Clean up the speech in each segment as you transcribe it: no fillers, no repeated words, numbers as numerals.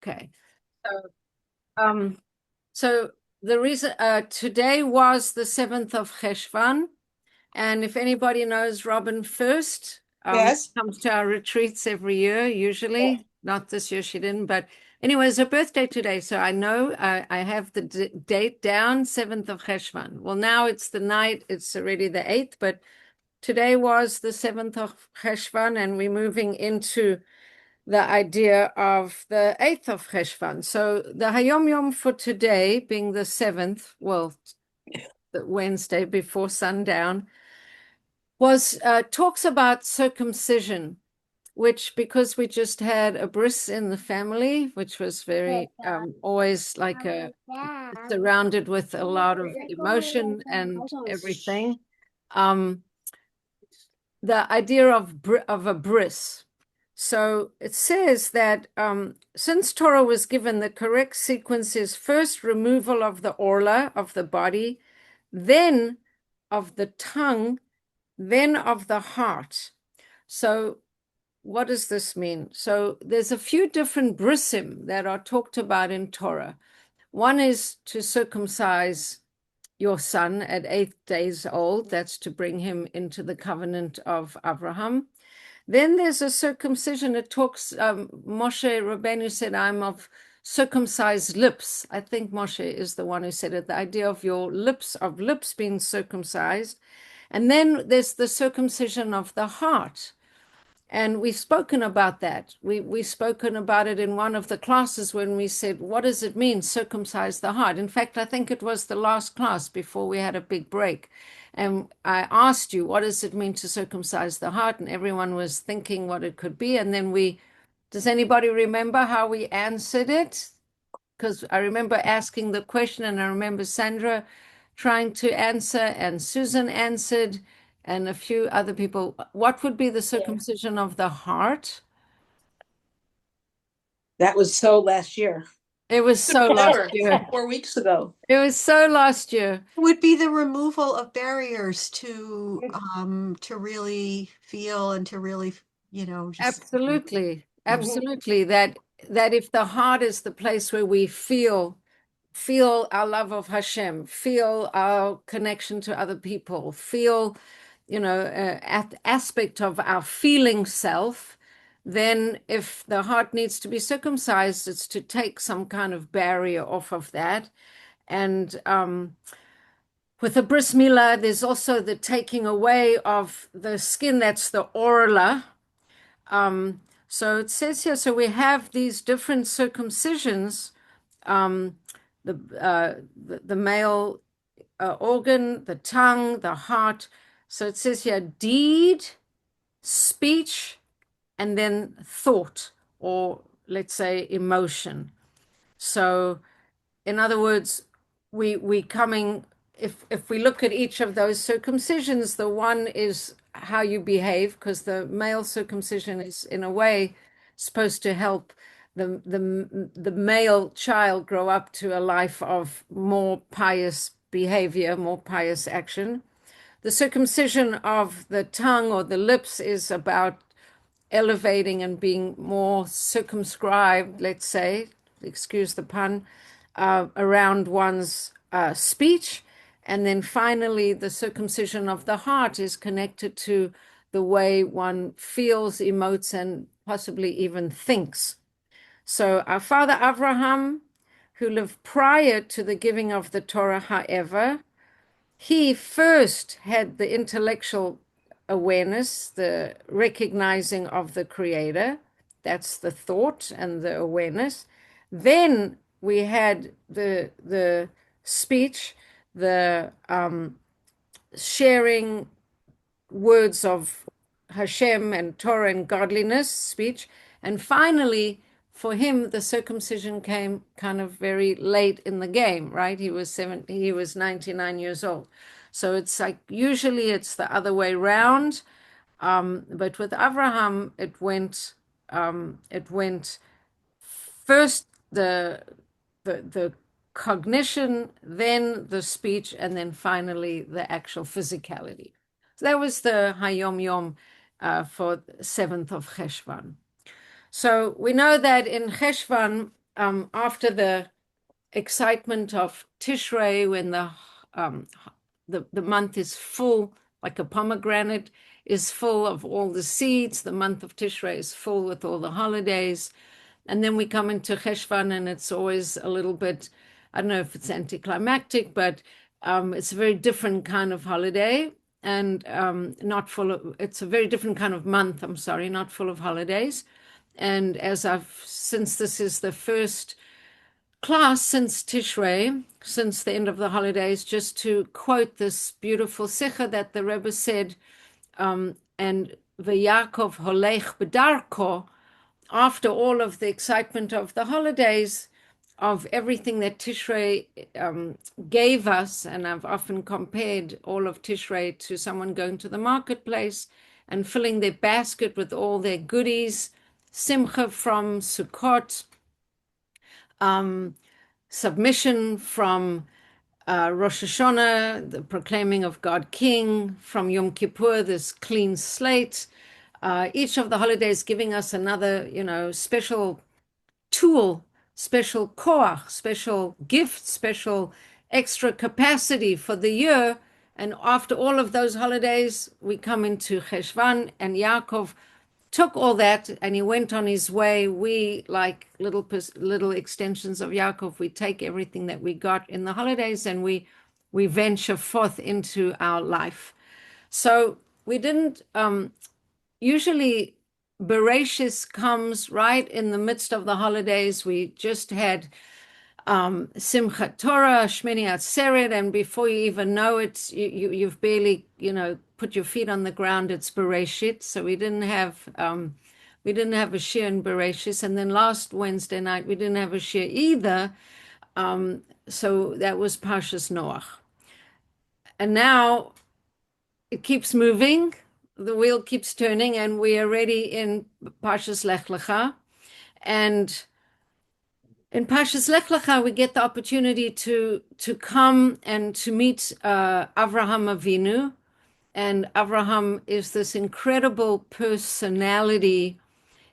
Okay. So, so the reason today was the 7th of Cheshvan, and if anybody knows Robin First, Yes. comes to our retreats every year, usually. Not this year, she didn't, but anyway, it's her birthday today, so I know I have the date down, 7th of Cheshvan. Well, now it's the night, it's already the 8th, but today was the 7th of Cheshvan, and we're moving into the idea of the 8th of Cheshvan. So the Hayom Yom for today, being the 7th, well, the Wednesday before sundown, was talks about circumcision, which because we just had a bris in the family, which was very always like surrounded with a lot of emotion and everything. Um, the idea of a bris. So it says that since Torah was given, the correct sequence is first removal of the orla of the body, then of the tongue, then of the heart. So what does this mean? So there's a few different brisim that are talked about in Torah. One is to circumcise your son at 8 days old. That's to bring him into the covenant of Abraham. Then there's a circumcision. It talks, Moshe Rabbeinu said, I'm of circumcised lips. I think Moshe is the one who said it, the idea of your lips, of lips being circumcised. And then there's the circumcision of the heart. And we've spoken about that. We've spoken about it in one of the classes when we said, what does it mean, circumcise the heart? In fact, I think it was the last class before we had a big break. And I asked you, what does it mean to circumcise the heart? And everyone was thinking what it could be. And then does anybody remember how we answered it? Because I remember asking the question, and I remember Sandra trying to answer, and Susan answered, and a few other people. What would be the circumcision of the heart? That was so last year. It was so last Remember, year. 4 weeks ago. It was so last year. Would be the removal of barriers to really feel and to really, just Absolutely. Mhm. Absolutely. That if the heart is the place where we feel our love of Hashem, feel our connection to other people, feel, aspect of our feeling self, then if the heart needs to be circumcised, it's to take some kind of barrier off of that. And with the bris milah, there's also the taking away of the skin, that's the orla. So it says here, so we have these different circumcisions, um, the male organ, the tongue, the heart. So it says here, deed, speech, and then thought, or let's say emotion. So in other words, we coming if we look at each of those circumcisions, the one is how you behave, because the male circumcision is in a way supposed to help the male child grow up to a life of more pious behavior, more pious action. The circumcision of the tongue or the lips is about elevating and being more circumscribed, let's say, excuse the pun, around one's speech. And then finally, the circumcision of the heart is connected to the way one feels, emotes, and possibly even thinks. So our father Abraham, who lived prior to the giving of the Torah, however, he first had the intellectual awareness, the recognizing of the creator. That's the thought and the awareness. Then we had the speech, the sharing words of Hashem and Torah and godliness speech. And finally, for him, the circumcision came kind of very late in the game, right? He was 99 years old. So it's like usually it's the other way round. But with Abraham, it went first the cognition, then the speech, and then finally the actual physicality. So that was the Hayom Yom for 7th of Cheshvan. So we know that in Cheshvan, after the excitement of Tishrei, when the month is full, like a pomegranate is full of all the seeds, the month of Tishrei is full with all the holidays. And then we come into Cheshvan, and it's always a little bit, I don't know if it's anticlimactic, but it's a very different kind of holiday, and not full of, it's a very different kind of month, I'm sorry, not full of holidays. And since this is the first class since Tishrei, since the end of the holidays, just to quote this beautiful Sikha that the Rebbe said, and V'Yaakov holech b'darko, after all of the excitement of the holidays, of everything that Tishrei gave us, and I've often compared all of Tishrei to someone going to the marketplace and filling their basket with all their goodies, simcha from Sukkot, submission from Rosh Hashanah, the proclaiming of God King, from Yom Kippur, this clean slate. Each of the holidays giving us another, special tool, special koach, special gift, special extra capacity for the year. And after all of those holidays, we come into Cheshvan, and Yaakov took all that and he went on his way. We, like little extensions of Yaakov, we take everything that we got in the holidays and we venture forth into our life. So we didn't usually Bereshis comes right in the midst of the holidays. We just had Simchat Torah, Shmini Atzeret, and before you even know it, you've barely, put your feet on the ground. It's Bereshit. So we didn't have a shir in Bereshis, and then last Wednesday night we didn't have a shir either. So that was Parshas Noach, and now it keeps moving. The wheel keeps turning, and we are already in Parshas Lech Lecha. And in Parshas Lech Lecha, we get the opportunity to come and to meet Avraham Avinu. And Avraham is this incredible personality.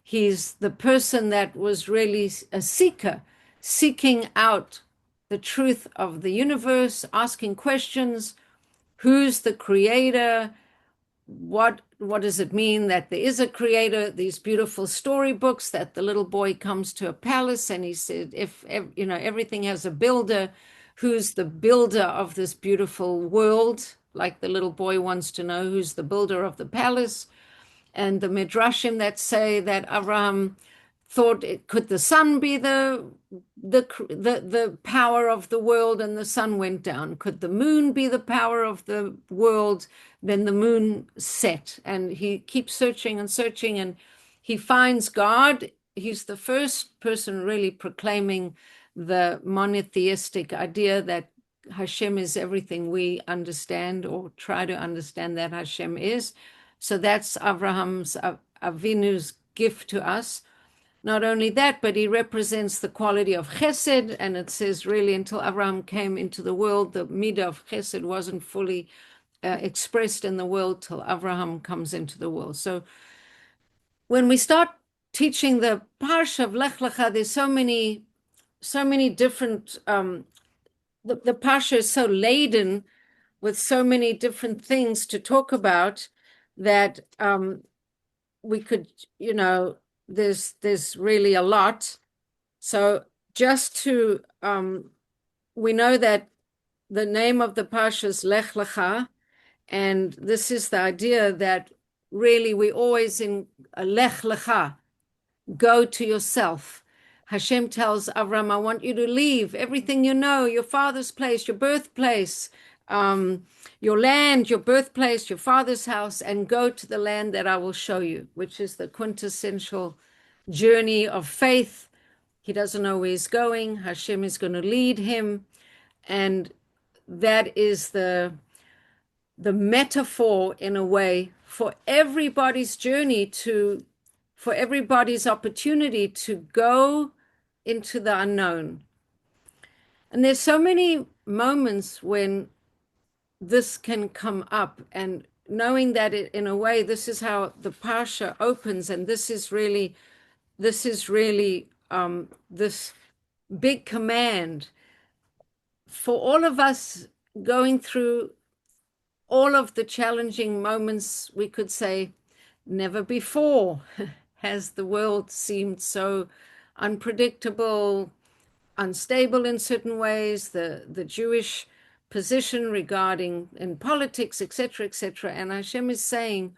He's the person that was really a seeker, seeking out the truth of the universe, asking questions. Who's the creator? What does it mean that there is a creator? These beautiful storybooks that the little boy comes to a palace and he said, if everything has a builder, who's the builder of this beautiful world? Like the little boy wants to know who's the builder of the palace. And the midrashim that say that Abraham thought could the sun be the power of the world, and the sun went down. Could the moon be the power of the world? Then the moon set, and he keeps searching and searching, and he finds God. He's the first person really proclaiming the monotheistic idea that Hashem is everything we understand or try to understand that Hashem is. So that's Abraham's Avinu's gift to us. Not only that, but he represents the quality of chesed, and it says really until Abraham came into the world, the midah of chesed wasn't fully expressed in the world till Abraham comes into the world. So when we start teaching the parsha of Lech Lecha, there's so many different, the parsha is so laden with so many different things to talk about that we could, there's really a lot. So just to, we know that the name of the parsha is Lech Lecha, and this is the idea that really we always in Lech Lecha, go to yourself. Hashem tells Avram, I want you to leave everything you know, your father's place, your birthplace, your land, your birthplace, your father's house, and go to the land that I will show you, which is the quintessential journey of faith. He doesn't know where he's going. Hashem is going to lead him. And that is the metaphor, in a way, for everybody's journey for everybody's opportunity to go into the unknown. And there's so many moments when this can come up, and knowing that in a way, this is how the parsha opens, and this big command for all of us going through all of the challenging moments. We could say, never before has the world seemed so unpredictable, unstable in certain ways, the Jewish position regarding in politics, etc., etc. And Hashem is saying,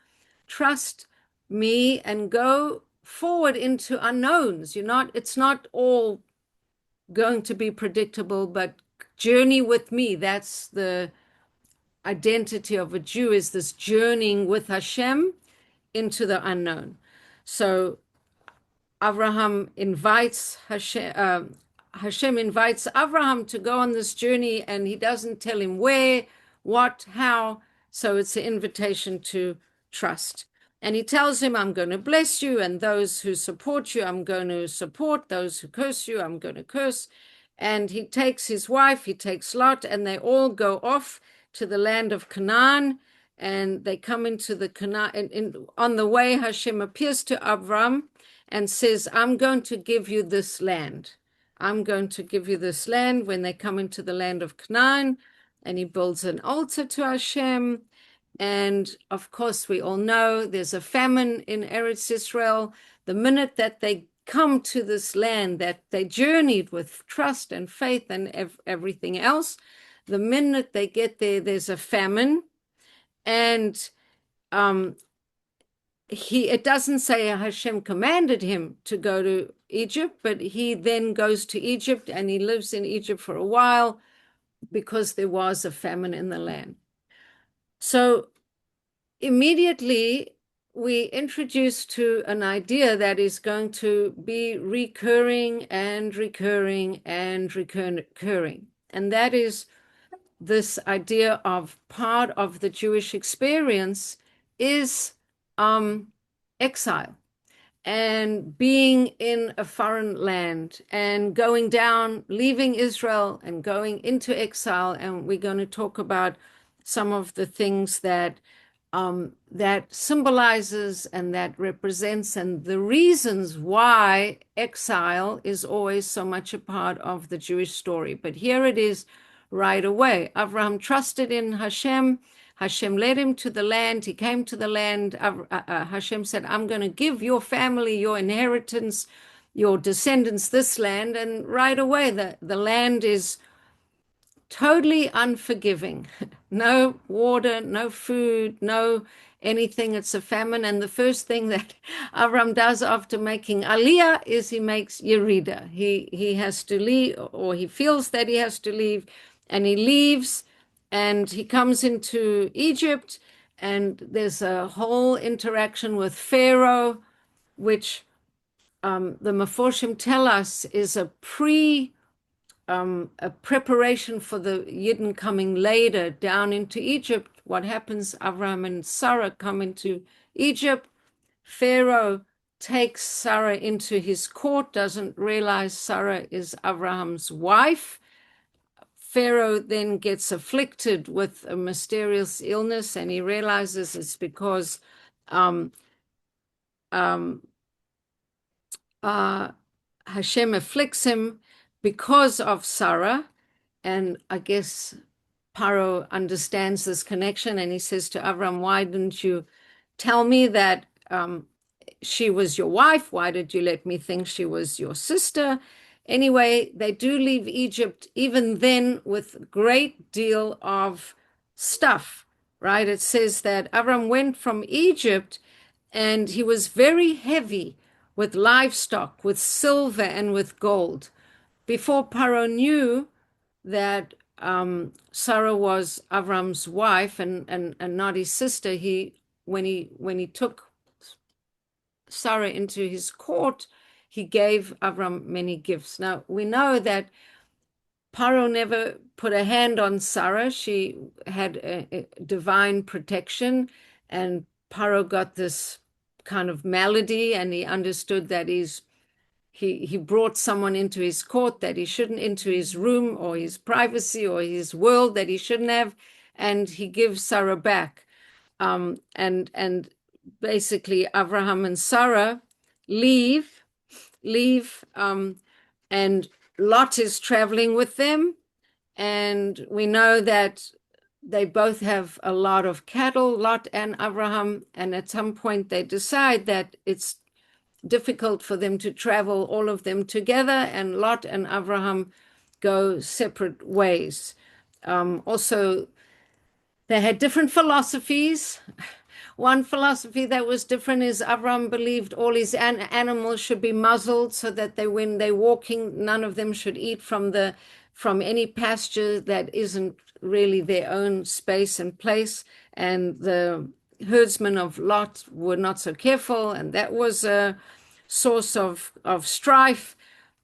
trust me and go forward into unknowns. It's not all going to be predictable, but journey with me. That's the identity of a Jew, is this journeying with Hashem into the unknown. So Abraham invites Hashem invites Abraham to go on this journey, and he doesn't tell him where, what, how. So it's an invitation to trust. And he tells him, I'm going to bless you, and those who support you, I'm going to support. Those who curse you, I'm going to curse. And he takes his wife, he takes Lot, and they all go off to the land of Canaan. And they come into the Canaan. And on the way, Hashem appears to Abram and says, I'm going to give you this land. I'm going to give you this land when they come into the land of Canaan. And he builds an altar to Hashem. And of course, we all know there's a famine in Eretz Israel. The minute that they come to this land that they journeyed with trust and faith and everything else, the minute they get there, there's a famine. And it doesn't say Hashem commanded him to go to Egypt, but he then goes to Egypt and he lives in Egypt for a while because there was a famine in the land. So immediately we introduce to an idea that is going to be recurring and recurring and recurring. And that is this idea of part of the Jewish experience is exile and being in a foreign land and going down, leaving Israel and going into exile. And we're going to talk about some of the things that that symbolizes and that represents, and the reasons why exile is always so much a part of the Jewish story. But here it is right away. Abraham trusted in Hashem. Hashem led him to the land. He came to the land. Hashem said, I'm going to give your family, your inheritance, your descendants this land. And right away, the land is totally unforgiving. No water, no food, no anything. It's a famine. And the first thing that Avram does after making Aliyah is he makes Yerida. He has to leave, or he feels that he has to leave, and he leaves and he comes into Egypt, and there's a whole interaction with Pharaoh, which the Meforshim tell us is a preparation for the Yidden coming later down into Egypt. What happens? Abraham and Sarah come into Egypt. Pharaoh takes Sarah into his court, doesn't realize Sarah is Abraham's wife. Pharaoh then gets afflicted with a mysterious illness, and he realizes it's because Hashem afflicts him because of Sarah. And I guess Paro understands this connection, and he says to Avram, why didn't you tell me that she was your wife? Why did you let me think she was your sister? Anyway, they do leave Egypt even then with a great deal of stuff, right? It says that Avram went from Egypt and he was very heavy with livestock, with silver and with gold. Before Paro knew that Sarah was Avram's wife and not his sister, when he took Sarah into his court, he gave Avram many gifts. Now we know that Paro never put a hand on Sarah. She had a divine protection, and Paro got this kind of malady, and he understood that he brought someone into his court that he shouldn't, into his room or his privacy or his world that he shouldn't have, and he gives Sarah back. And basically Abraham and Sarah leave, and Lot is traveling with them, and we know that they both have a lot of cattle, Lot and Abraham, and at some point they decide that it's difficult for them to travel, all of them together, and Lot and Abraham go separate ways. Also, they had different philosophies. One philosophy that was different is Abraham believed all his animals should be muzzled so that when they're walking, none of them should eat from any pasture that isn't really their own space and place. And the herdsmen of Lot were not so careful, and that was a source of strife.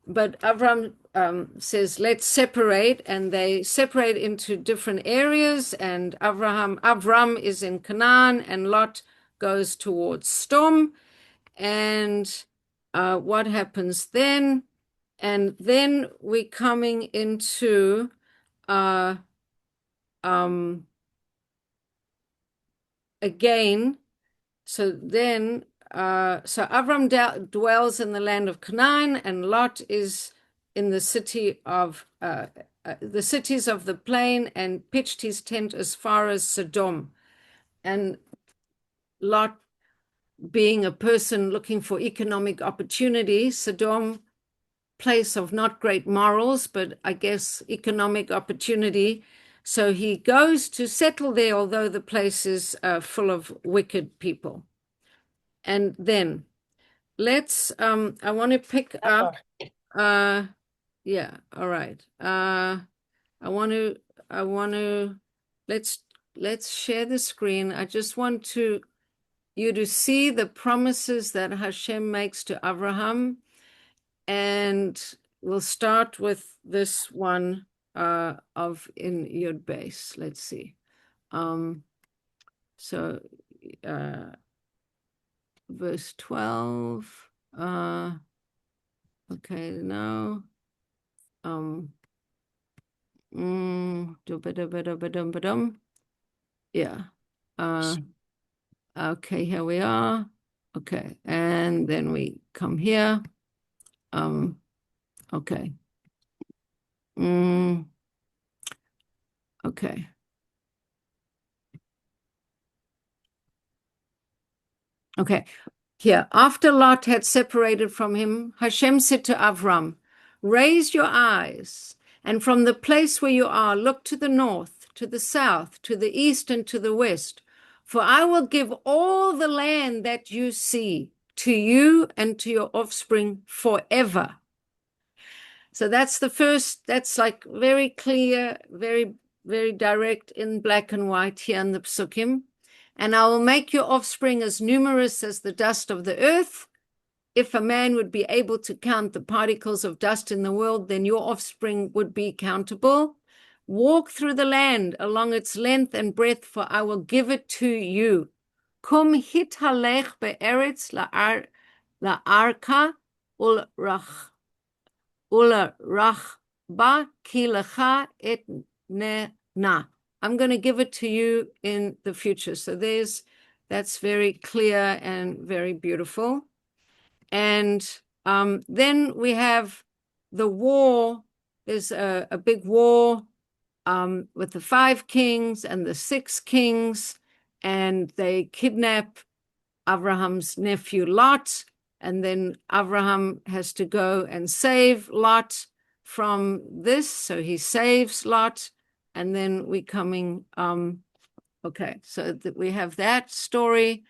But Avram says, let's separate, and they separate into different areas. And Avram is in Canaan, and Lot goes towards Sodom. And what happens then? And then we're coming into again. So then so Avram dwells in the land of Canaan, and Lot is in the cities of the plain, and pitched his tent as far as Sodom. And Lot, being a person looking for economic opportunity, Sodom, place of not great morals, but I guess economic opportunity. So he goes to settle there, although the place is full of wicked people. And then let's I want to pick up yeah, all right. I want to let's share the screen. I just want you to see the promises that Hashem makes to Abraham, and we'll start with this one of in Yud Base. Let's see. So verse 12. Okay, now yeah. Okay, here we are. Okay, and then we come here. Okay. Okay. Okay. Here, after Lot had separated from him, Hashem said to Avram, raise your eyes, and from the place where you are, look to the north, to the south, to the east, and to the west. For I will give all the land that you see to you and to your offspring forever. So that's the first, that's like very clear, very, very direct in black and white here in the Psukim. And I will make your offspring as numerous as the dust of the earth. If a man would be able to count the particles of dust in the world, then your offspring would be countable. Walk through the land along its length and breadth, for I will give it to you. Kum hitalech be'eretz la'arka ul'rachba ki lecha et na. I'm going to give it to you in the future. So that's very clear and very beautiful. And then we have the war. There's a big war with the 5 kings and the 6 kings, and they kidnap Abraham's nephew Lot, and then Abraham has to go and save Lot from this. So he saves Lot. And then we coming, okay, so we have that story.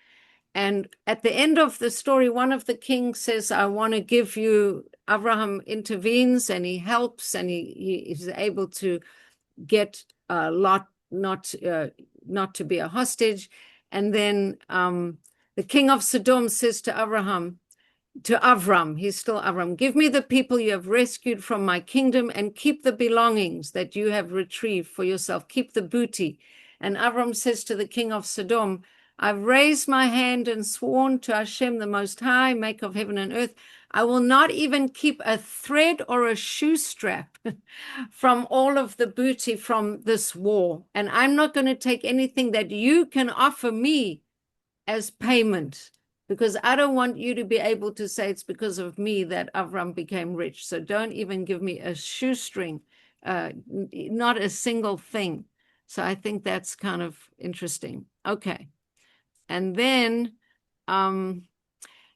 And at the end of the story, one of the kings says, I want to give you, Abraham intervenes and he helps, and he is able to get Lot not to be a hostage. And then the king of Sodom says to Avram, he's still Avram, give me the people you have rescued from my kingdom and keep the belongings that you have retrieved for yourself. Keep the booty. And Avram says to the king of Sodom, I've raised my hand and sworn to Hashem, the Most High, maker of heaven and earth, I will not even keep a thread or a shoe strap from all of the booty from this war. And I'm not going to take anything that you can offer me as payment because I don't want you to be able to say it's because of me that Avram became rich. So don't even give me a shoestring, not a single thing. So I think that's kind of interesting. Okay. And then, um,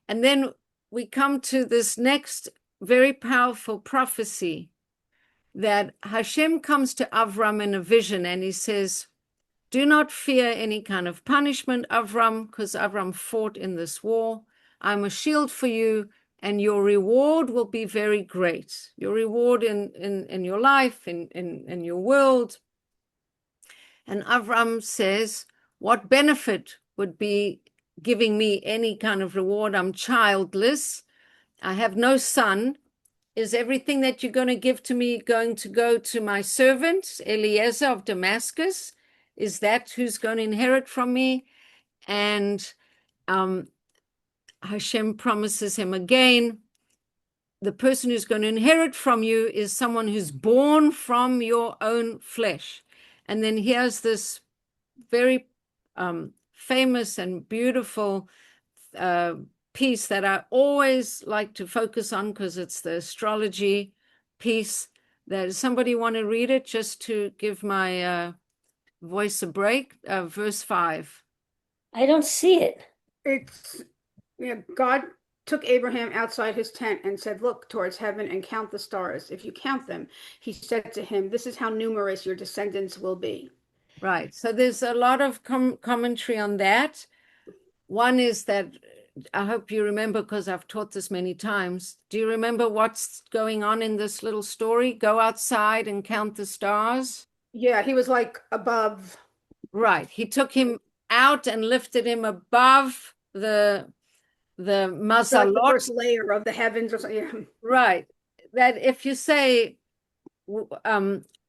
and then we come to this next very powerful prophecy that Hashem comes to Avram in a vision and he says, do not fear any kind of punishment, Avram, because Avram fought in this war. I'm a shield for you, and your reward will be very great. Your reward in your life, in your world. And Avram says, what benefit would be giving me any kind of reward? I'm childless. I have no son. Is everything that you're going to give to me going to go to my servant, Eliezer of Damascus? Is that who's going to inherit from me? And Hashem promises him again, the person who's going to inherit from you is someone who's born from your own flesh. And then here's this very famous and beautiful piece that I always like to focus on because it's the astrology piece. Does somebody want to read it just to give my voice a break? Verse 5. I don't see it. It's, God took Abraham outside his tent and said, look towards heaven and count the stars. If you count them, he said to him, this is how numerous your descendants will be. Right. So there's a lot of commentary on that. One is that I hope you remember because I've taught this many times. Do you remember what's going on in this little story? Go outside and count the stars. Yeah, he was like above. Right. He took him out and lifted him above the Like the mazalot. first layer of the heavens or something. Yeah. Right. That if you say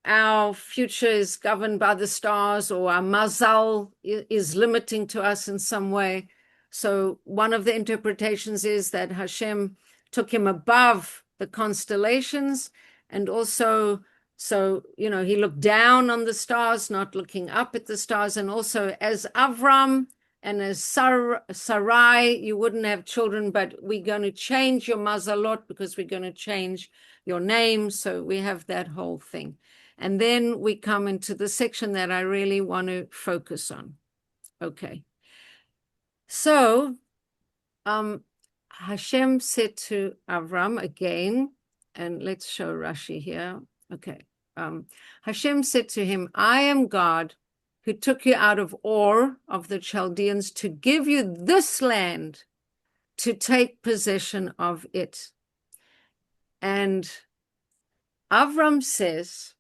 our future is governed by the stars or our mazal is limiting to us in some way. So one of the interpretations is that Hashem took him above the constellations and also, so, you know, he looked down on the stars, not looking up at the stars. And also as Avram and as Sarai, you wouldn't have children, but we're going to change your mazalot because we're going to change your name. So we have that whole thing. And then we come into the section that I really want to focus on. Okay. So Hashem said to Avram again, and let's show Rashi here. Okay. Hashem said to him, I am God who took you out of Ur of the Chaldeans to give you this land to take possession of it. And Avram says,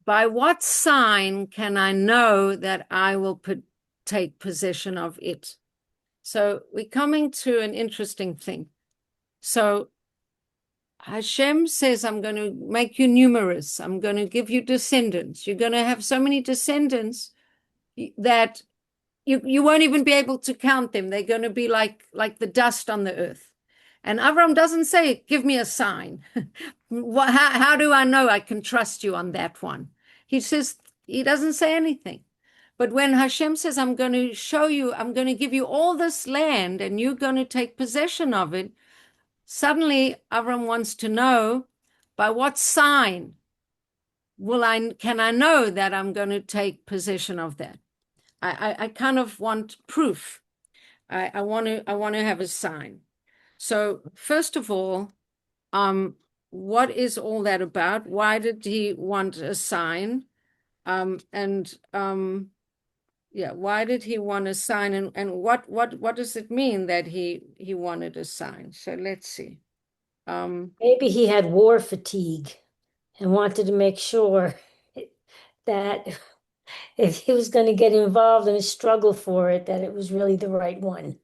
by what sign can I know that I will take possession of it? So we're coming to an interesting thing. So Hashem says, I'm going to make you numerous. I'm going to give you descendants. You're going to have so many descendants that you won't even be able to count them. They're going to be like the dust on the earth. And Avram doesn't say, give me a sign. How do I know I can trust you on that one? He says, he doesn't say anything. But when Hashem says, I'm going to show you, I'm going to give you all this land and you're going to take possession of it, suddenly Avram wants to know, by what sign can I know that I'm going to take possession of that? I kind of want proof. I want to have a sign. So first of all, what is all that about? Why did he want a sign? Why did he want a sign? And what does it mean that he wanted a sign? So let's see. Maybe he had war fatigue and wanted to make sure that if he was going to get involved in a struggle for it, that it was really the right one.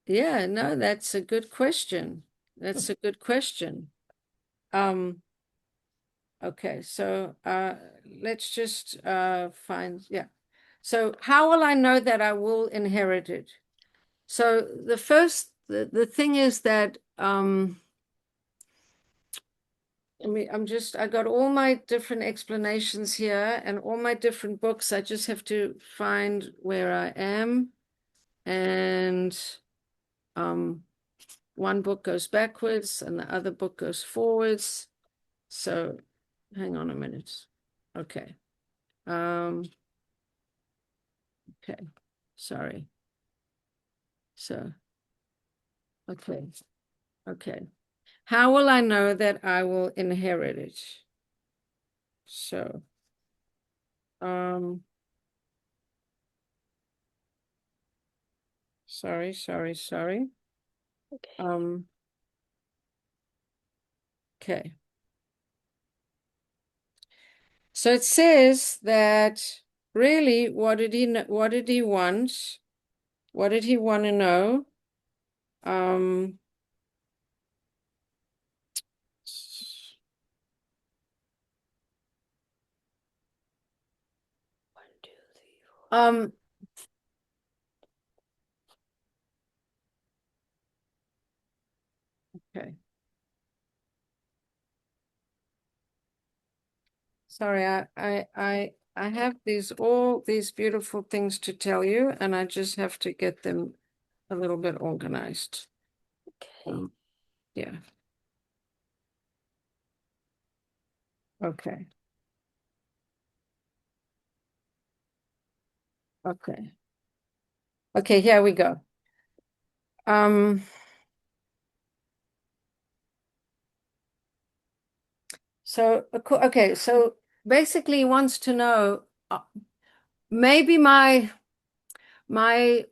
Yeah, no, that's a good question. That's a good question. Okay, so let's just find, yeah. So how will I know that I will inherit it? So the thing is that I got all my different explanations here and all my different books. I just have to find where I am. And one book goes backwards and the other book goes forwards. So hang on a minute. Okay. Okay. Sorry. So, okay. Okay. How will I know that I will inherit it? So, sorry. Okay. So it says that really, what did he want? What did he want to know? Okay. Sorry, I have all these beautiful things to tell you, and I just have to get them a little bit organized. Okay. Yeah. Okay. Okay. Okay, here we go. So okay, so basically he wants to know maybe my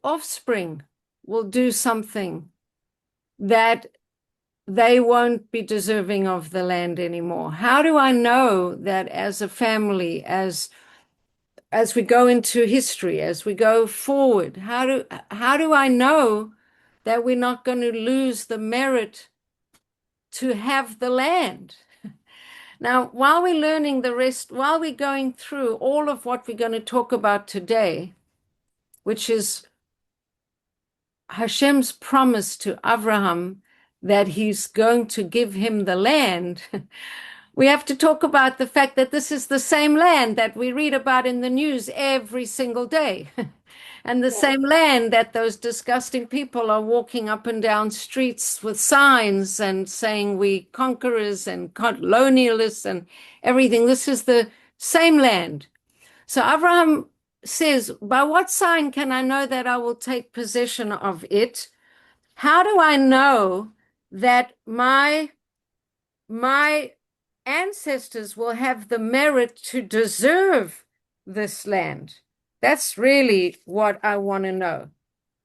offspring will do something that they won't be deserving of the land anymore. How do I know that as a family, as we go into history, as we go forward, how do I know that we're not going to lose the merit to have the land? Now, while we're learning the rest, while we're going through all of what we're going to talk about today, which is Hashem's promise to Abraham that he's going to give him the land, we have to talk about the fact that this is the same land that we read about in the news every single day. And the same land that those disgusting people are walking up and down streets with signs and saying we conquerors and colonialists and everything. This is the same land. So Abraham says, by what sign can I know that I will take possession of it? How do I know that my ancestors will have the merit to deserve this land? That's really what I want to know.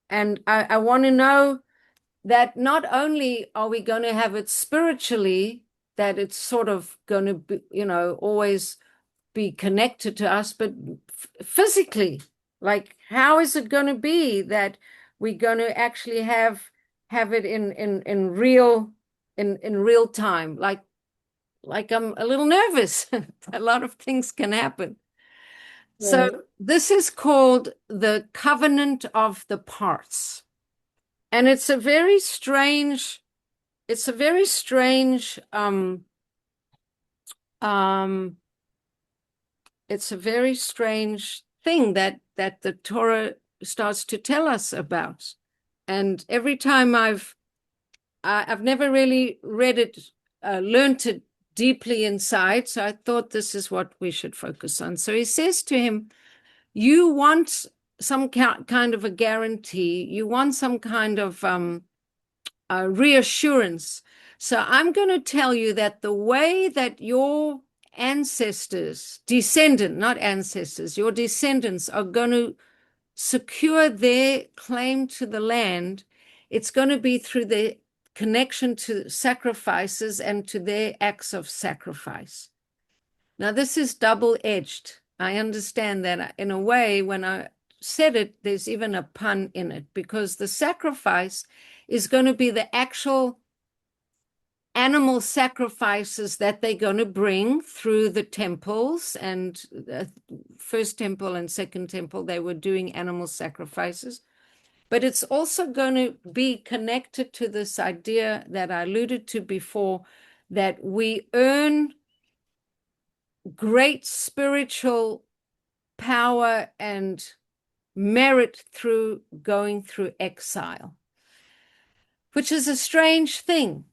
And I want to know that not only are we going to have it spiritually, that it's sort of going to be, always be connected to us, but physically, like how is it going to be that we're going to actually have it in real time? Like I'm a little nervous. A lot of things can happen. So this is called the covenant of the parts. And it's a very strange thing that the Torah starts to tell us about. And every time I've never really read it, learned it deeply inside. So I thought this is what we should focus on. So he says to him, you want some kind of a guarantee. You want some kind of reassurance. So I'm going to tell you that the way that your your descendants are going to secure their claim to the land, it's going to be through the connection to sacrifices and to their acts of sacrifice. Now, this is double-edged. I understand that in a way, when I said it, there's even a pun in it, because the sacrifice is going to be the actual animal sacrifices that they're going to bring through the temples. And first temple and second temple, they were doing animal sacrifices. But it's also going to be connected to this idea that I alluded to before, that we earn great spiritual power and merit through going through exile. which is a strange thing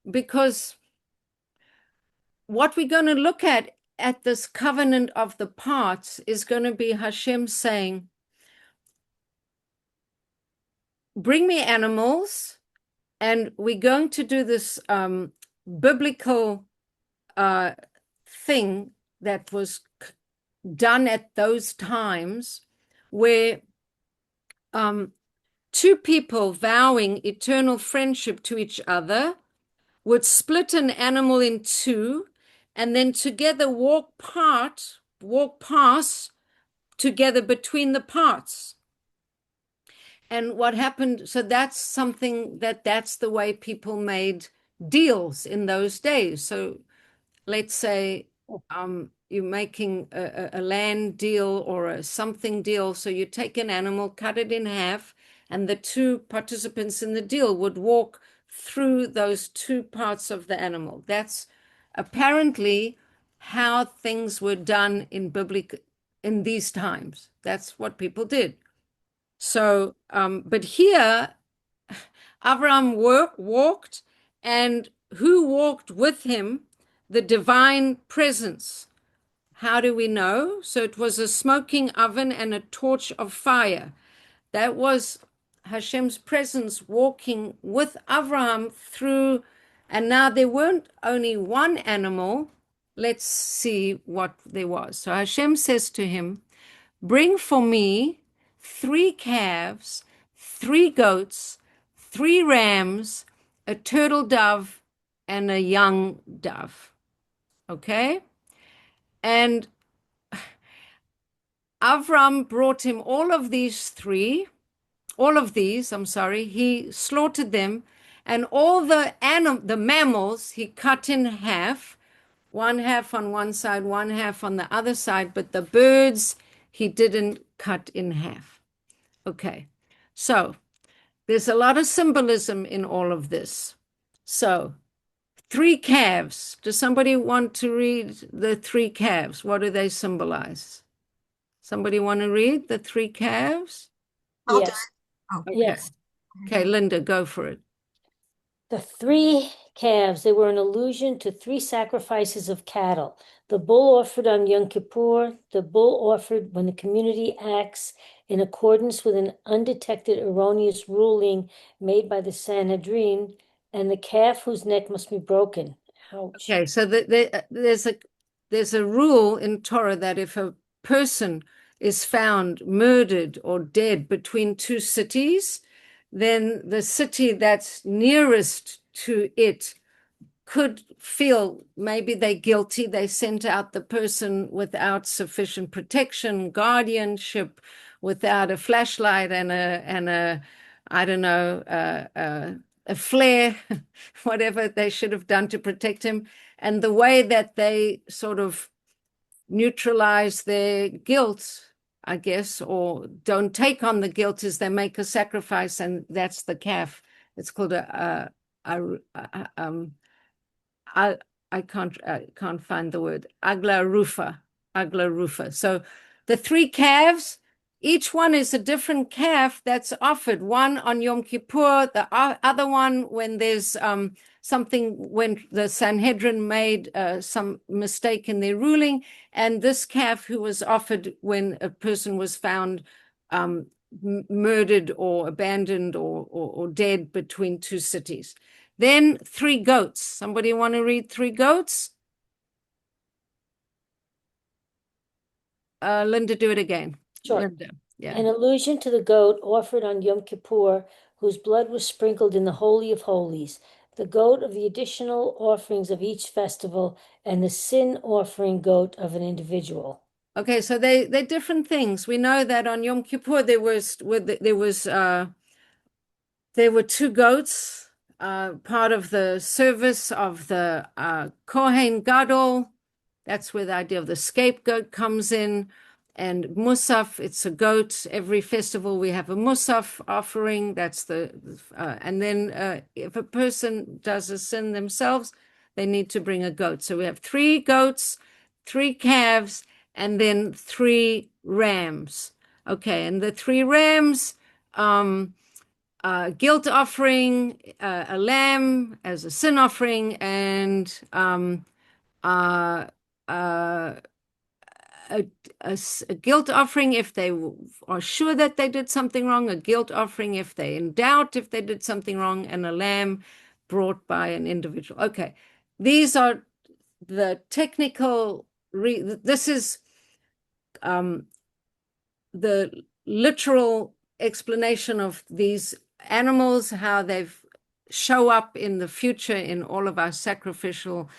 because what we're going to look at this covenant of the parts is going to be Hashem saying, bring me animals, and we're going to do this biblical thing that was done at those times where two people vowing eternal friendship to each other would split an animal in two and then together walk past together between the parts. And what happened, so that's something that's the way people made deals in those days. So let's say you're making a land deal or a something deal. So you take an animal, cut it in half, and the two participants in the deal would walk through those two parts of the animal. That's apparently how things were done in these times. That's what people did. So, but here, Abraham walked, and who walked with him? The divine presence. How do we know? So it was a smoking oven and a torch of fire. That was Hashem's presence walking with Abraham through. And now there weren't only one animal. Let's see what there was. So Hashem says to him, bring for me 3 calves, 3 goats, 3 rams, a turtle dove, and a young dove. Okay? And Avram brought him all of these, he slaughtered them, and all the mammals he cut in half, one half on one side, one half on the other side, but the birds he didn't cut in half. Okay, so there's a lot of symbolism in all of this. So 3 calves. Does somebody want to read the 3 calves? What do they symbolize? Somebody want to read the 3 calves? I'll do Yes. it. Oh, Okay. Yes. Okay, Linda, go for it. The 3 calves, they were an allusion to 3 sacrifices of cattle. The bull offered on Yom Kippur, the bull offered when the community acts in accordance with an undetected erroneous ruling made by the Sanhedrin, and the calf whose neck must be broken. Ouch. Okay, so there's a rule in Torah that if a person is found murdered or dead between 2 cities, then the city that's nearest to it could feel maybe they're guilty. They sent out the person without sufficient protection, guardianship, without a flashlight and a I don't know, a flare, whatever they should have done to protect him. And the way that they sort of neutralize their guilt, I guess, or don't take on the guilt, is they make a sacrifice, and that's the calf. It's called I can't find the word. Agla rufa. So the 3 calves, each one is a different calf that's offered. One on Yom Kippur, the other one when there's something, when the Sanhedrin made some mistake in their ruling, and this calf who was offered when a person was found murdered or abandoned or dead between 2 cities. Then 3 goats. Somebody want to read 3 goats? Linda, do it again. Sure. Linda, yeah. An allusion to the goat offered on Yom Kippur, whose blood was sprinkled in the Holy of Holies, the goat of the additional offerings of each festival, and the sin offering goat of an individual. Okay, so they're different things. We know that on Yom Kippur there were 2 goats, part of the service of the Kohen Gadol. That's where the idea of the scapegoat comes in. And Musaf, it's a goat. Every festival we have a Musaf offering. That's and then if a person does a sin themselves, they need to bring a goat. So we have 3 goats, 3 calves, and then 3 rams. Okay, and the 3 rams, guilt offering, a lamb as a sin offering, and uh, uh, a, a guilt offering if they are sure that they did something wrong, a guilt offering if they're in doubt if they did something wrong, and a lamb brought by an individual. Okay, these are the technical, this is the literal explanation of these animals, how they show up in the future in all of our sacrificial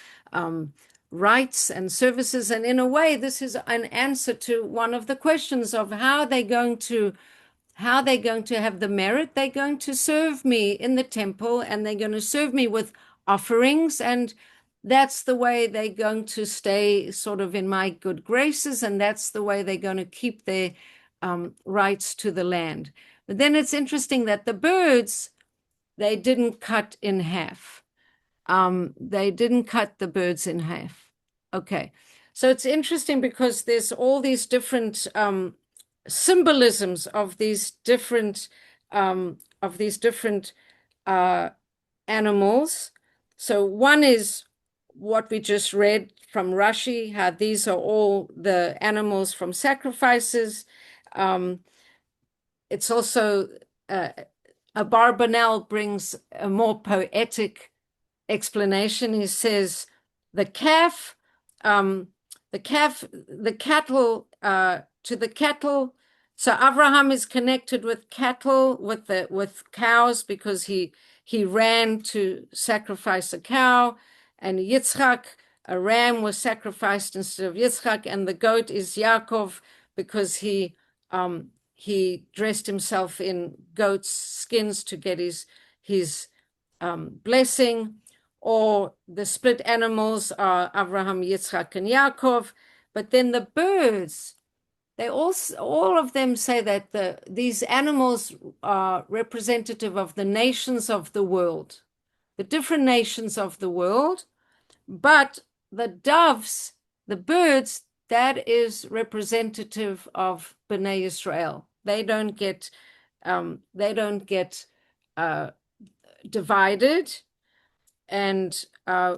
rites and services. And in a way, this is an answer to one of the questions of how they're going to have the merit. They're going to serve me in the temple, and they're going to serve me with offerings, and that's the way they're going to stay sort of in my good graces, and that's the way they're going to keep their rights to the land. But then it's interesting that the birds, they didn't cut in half. They didn't cut the birds in half. Okay. So it's interesting because there's all these different symbolisms of these different animals. So one is what we just read from Rashi, how these are all the animals from sacrifices. It's also Abarbanel brings a more poetic explanation. He says the calf, the cattle, to the cattle. So Abraham is connected with cattle, with cows, because he ran to sacrifice a cow, and Yitzchak, a ram was sacrificed instead of Yitzchak, and the goat is Yaakov because he dressed himself in goat's skins to get his blessing. Or the split animals are Abraham, Yitzchak, and Yaakov. But then the birds, they all of them say that these animals are representative of the nations of the world, the different nations of the world. But the doves, the birds, that is representative of Bnei Israel. They don't get divided. And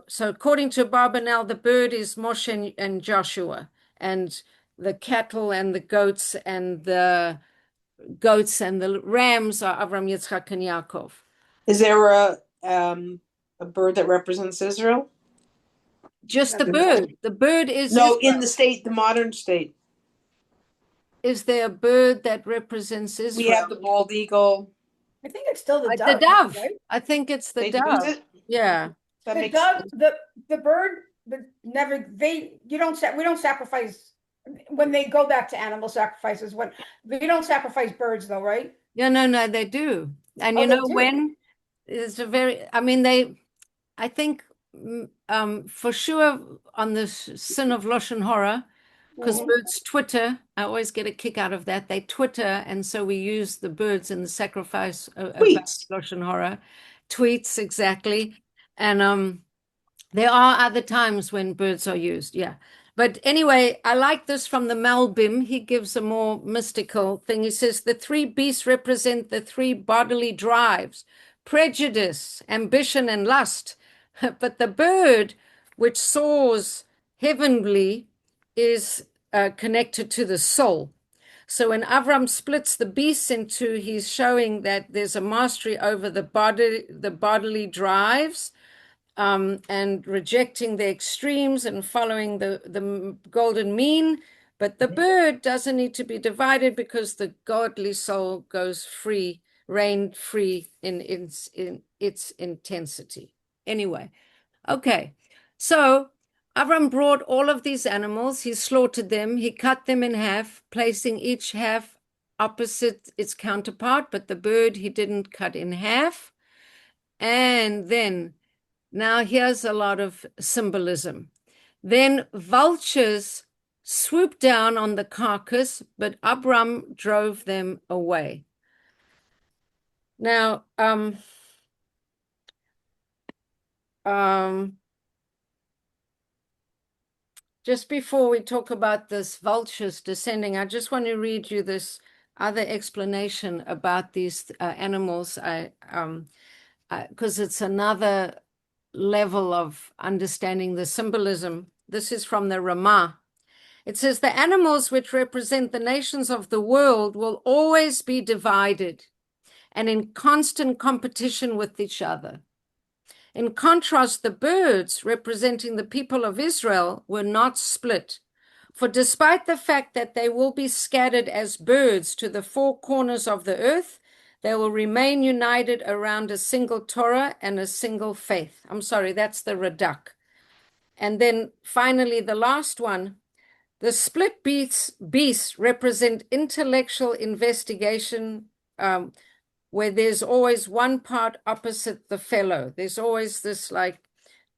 so according to Barbanel, the bird is Moshe and Joshua, and the cattle and the goats and the rams are Avram, Yitzchak, and Yaakov. Is there a bird that represents Israel? Just the bird. The bird is No, Israel. in the state, the modern state. Is there a bird that represents Israel? We have the bald eagle. I think it's still the dove. The dove. Right? I think it's the They dove. use it? Yeah. That The makes dove, sense. the bird, but never we don't sacrifice when they go back to animal sacrifices. When we don't sacrifice birds, though, right? Yeah, no, they do. And Oh, you they know do? when? It's a very, I mean, I think for sure on the sin of Lashon Hara, because Mhm. birds twitter. I always get a kick out of that. They twitter, and so we use the birds in the sacrifice about Tweets. Lashon Hara. Tweets, exactly. And there are other times when birds are used, yeah. But anyway, I like this from the Malbim. He gives a more mystical thing. He says the three beasts represent the three bodily drives: prejudice, ambition, and lust. But the bird, which soars heavenly, is connected to the soul. So when Avram splits the beasts in two, he's showing that there's a mastery over the bodily drives, and rejecting the extremes and following the golden mean. But the bird doesn't need to be divided because the godly soul goes free, reigned free in its intensity. Anyway, okay. So Avram brought all of these animals. He slaughtered them. He cut them in half, placing each half opposite its counterpart. But the bird he didn't cut in half. And then now here's a lot of symbolism. Then vultures swooped down on the carcass, but Abram drove them away. Now, just before we talk about this vultures descending, I just want to read you this other explanation about these animals. Because it's another level of understanding the symbolism. This is from the Ramah. It says the animals which represent the nations of the world will always be divided and in constant competition with each other. In contrast, the birds representing the people of Israel were not split. For despite the fact that they will be scattered as birds to the four corners of the earth, they will remain united around a single Torah and a single faith. I'm sorry, that's the Radak. And then finally, the last one, the split beasts represent intellectual investigation, where there's always one part opposite the fellow. There's always this like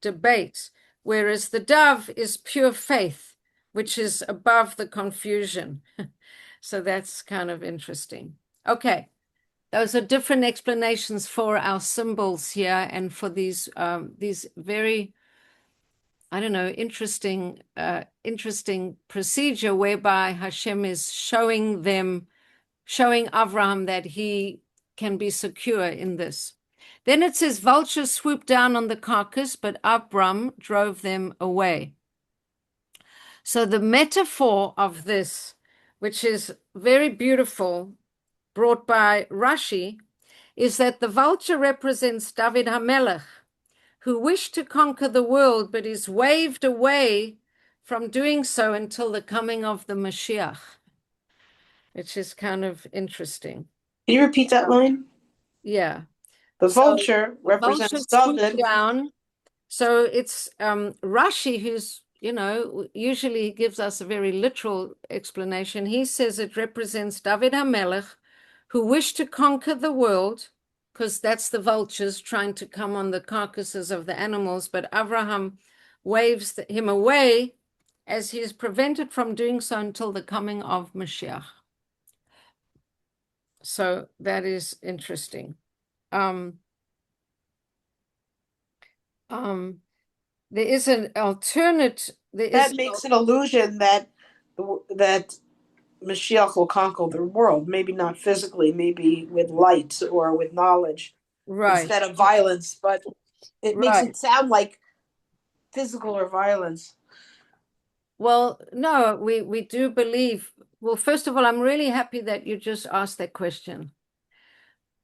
debate, whereas the dove is pure faith, which is above the confusion. So that's kind of interesting. Okay, those are different explanations for our symbols here and for these very, I don't know, interesting procedure whereby Hashem is showing Avraham that he can be secure in this. Then it says, vultures swooped down on the carcass, but Abram drove them away. So the metaphor of this, which is very beautiful, brought by Rashi, is that the vulture represents David HaMelech, who wished to conquer the world, but is waved away from doing so until the coming of the Mashiach, which is kind of interesting. Can you repeat that line? Yeah. The vulture represents David. Down. So it's Rashi, who's, usually gives us a very literal explanation. He says it represents David HaMelech, who wished to conquer the world, because that's the vultures trying to come on the carcasses of the animals, but Avraham waves him away as he is prevented from doing so until the coming of Mashiach. So that is interesting. There is an alternate. That makes an illusion that Mashiach will conquer the world. Maybe not physically, maybe with light or with knowledge, instead of violence. But it makes it sound like physical or violence. Well, no, we do believe. Well, first of all, I'm really happy that you just asked that question.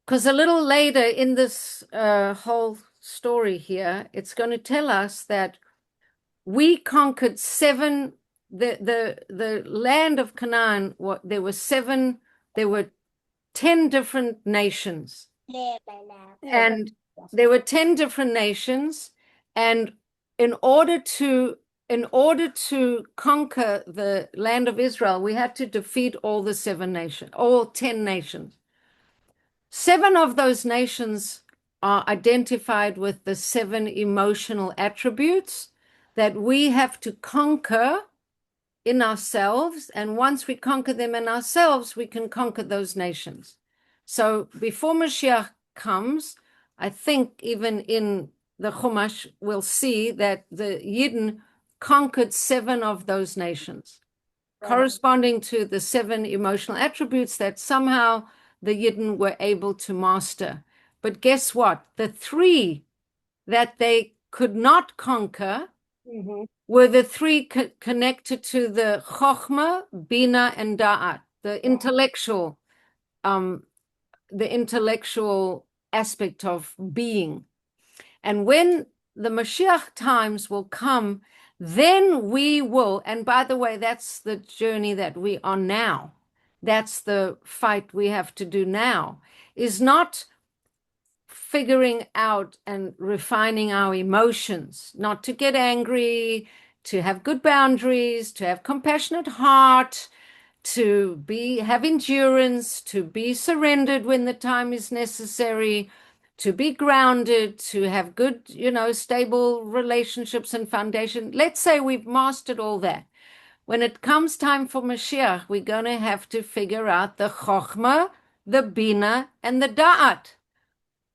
Because a little later in this whole story here, it's going to tell us that we conquered the land of Canaan. There were 10 different nations. And there were 10 different nations. And in order to conquer the land of Israel, we had to defeat all 10 nations. 7 of those nations are identified with the 7 emotional attributes that we have to conquer in ourselves. And once we conquer them in ourselves, we can conquer those nations. So before Mashiach comes, I think even in the Chumash, we'll see that the Yidden conquered 7 of those nations, corresponding to the 7 emotional attributes that somehow the Yidden were able to master. But guess what? The 3 that they could not conquer were the 3 connected to the Chochmah, Bina, and Da'at, the intellectual aspect of being. And when the Mashiach times will come, then we will, and by the way, that's the journey that we are now. That's the fight we have to do now, is not figuring out and refining our emotions, not to get angry, to have good boundaries, to have compassionate heart, to have endurance, to be surrendered when the time is necessary, to be grounded, to have good, stable relationships and foundation. Let's say we've mastered all that. When it comes time for Mashiach, we're going to have to figure out the Chochmah, the Bina, and the Da'at,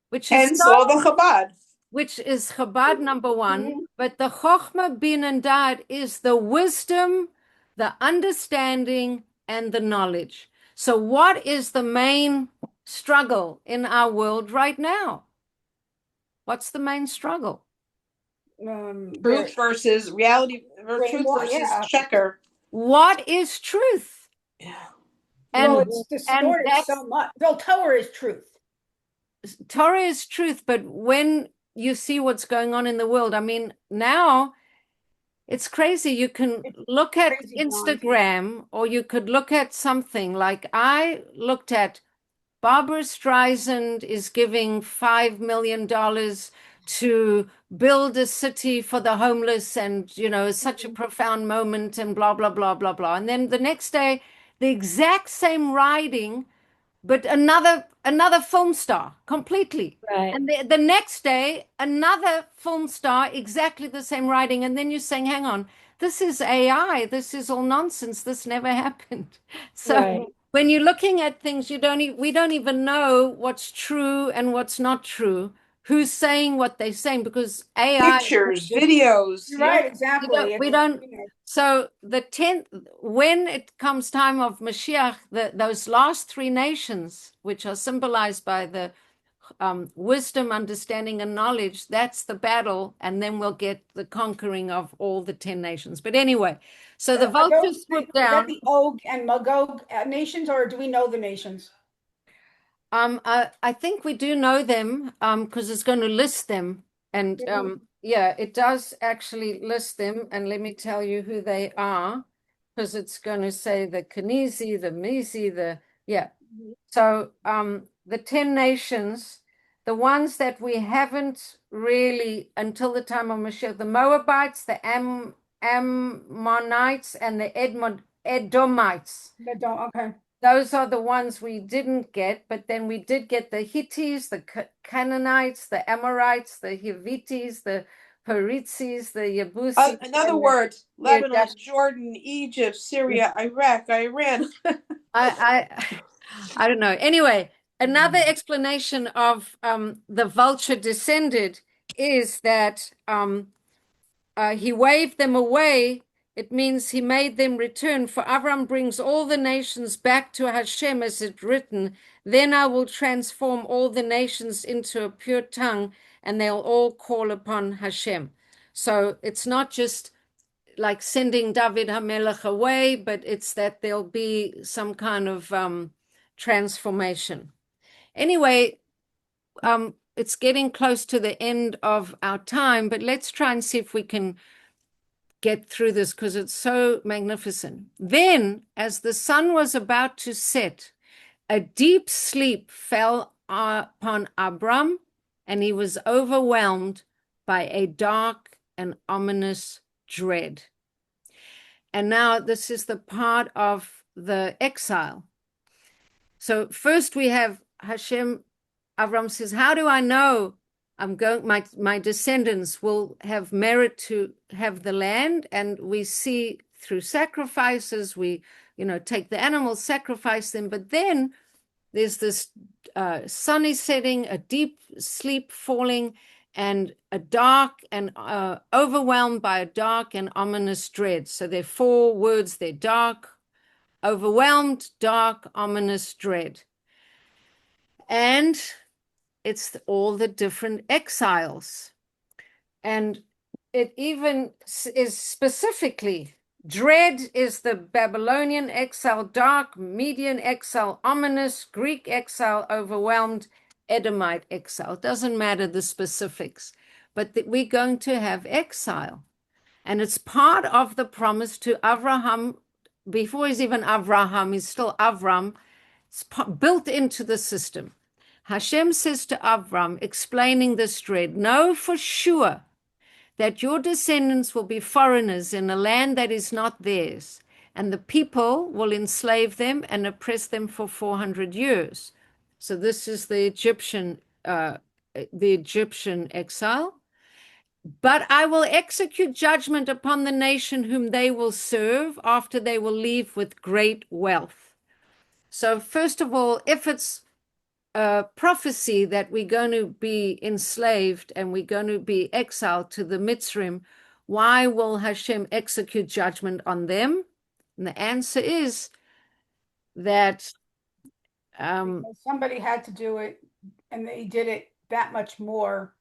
which is all the Chabad. Which is Chabad number 1. But the Chochmah, Bina, and Da'at is the wisdom, the understanding, and the knowledge. So what is the main struggle in our world right now? What's the main struggle? Truth versus reality, or truth versus checker. What is truth? Yeah. Well, it's distorted that's, so much. Well, Torah is truth. Torah is truth, but when you see what's going on in the world, I mean, now it's crazy. You can look at Instagram, or you could look at something like I looked at Barbara Streisand is giving $5 million to build a city for the homeless, and, you know, such a profound moment, and blah, blah, blah, blah, blah. And then the next day, the exact same writing, but another film star completely. Right. And the next day, another film star, exactly the same writing. And then you're saying, hang on, this is AI. This is all nonsense. This never happened. So Right. when you're looking at things, we don't even know what's true and what's not true, who's saying what they're saying, because AI Pictures, videos. Right, exactly. we don't. So the 10th, when it comes time of Mashiach, those last three nations, which are symbolized by the wisdom, understanding, and knowledge, that's the battle, and then we'll get the conquering of all the 10 nations. But anyway, so the vultures swoop down. Is that the Og and Magog nations, or do we know the nations? I think we do know them, because it's going to list them, and yeah, it does actually list them. And let me tell you who they are, because it's going to say the Kenizi, the Mizi, yeah. So the 10 nations, the ones that we haven't really until the time of Mashiach, the Moabites, the Ammonites, and the Edomites. Okay. Those are the ones we didn't get, but then we did get the Hittites, the Canaanites, the Amorites, the Hivites, the Perizzis, the Yebusis. In other words, Lebanon, Jordan, Egypt, Syria, Iraq, Iran. I don't know. Anyway, another explanation of the vulture descended is that he waved them away. It means he made them return. For Avram brings all the nations back to Hashem, as it's written. Then I will transform all the nations into a pure tongue, and they'll all call upon Hashem. So it's not just like sending David HaMelech away, but it's that there'll be some kind of transformation. Anyway, it's getting close to the end of our time, but let's try and see if we can get through this, because it's so magnificent. Then, as the sun was about to set, a deep sleep fell upon Abram, and he was overwhelmed by a dark and ominous dread. And now this is the part of the exile. So first we have Hashem. Avram says, how do I know I'm going, my descendants will have merit to have the land? And we see through sacrifices, we, take the animals, sacrifice them. But then there's this sun is setting, a deep sleep falling, and a dark and overwhelmed by a dark and ominous dread. So there are four words there: dark, overwhelmed, dark, ominous, dread. And it's all the different exiles. And it even is specifically, dread is the Babylonian exile, dark, Median exile, ominous, Greek exile, overwhelmed, Edomite exile. It doesn't matter the specifics, but that we're going to have exile. And it's part of the promise to Avraham. Before he's even Avraham, he's still Avram. It's built into the system. Hashem says to Avram, explaining this dread, know for sure that your descendants will be foreigners in a land that is not theirs, and the people will enslave them and oppress them for 400 years. So this is the Egyptian exile. But I will execute judgment upon the nation whom they will serve after they will leave with great wealth. So first of all, if it's a prophecy that we're going to be enslaved and we're going to be exiled to the Mitzrim, why will Hashem execute judgment on them? And the answer is that Because somebody had to do it, and they did it that much more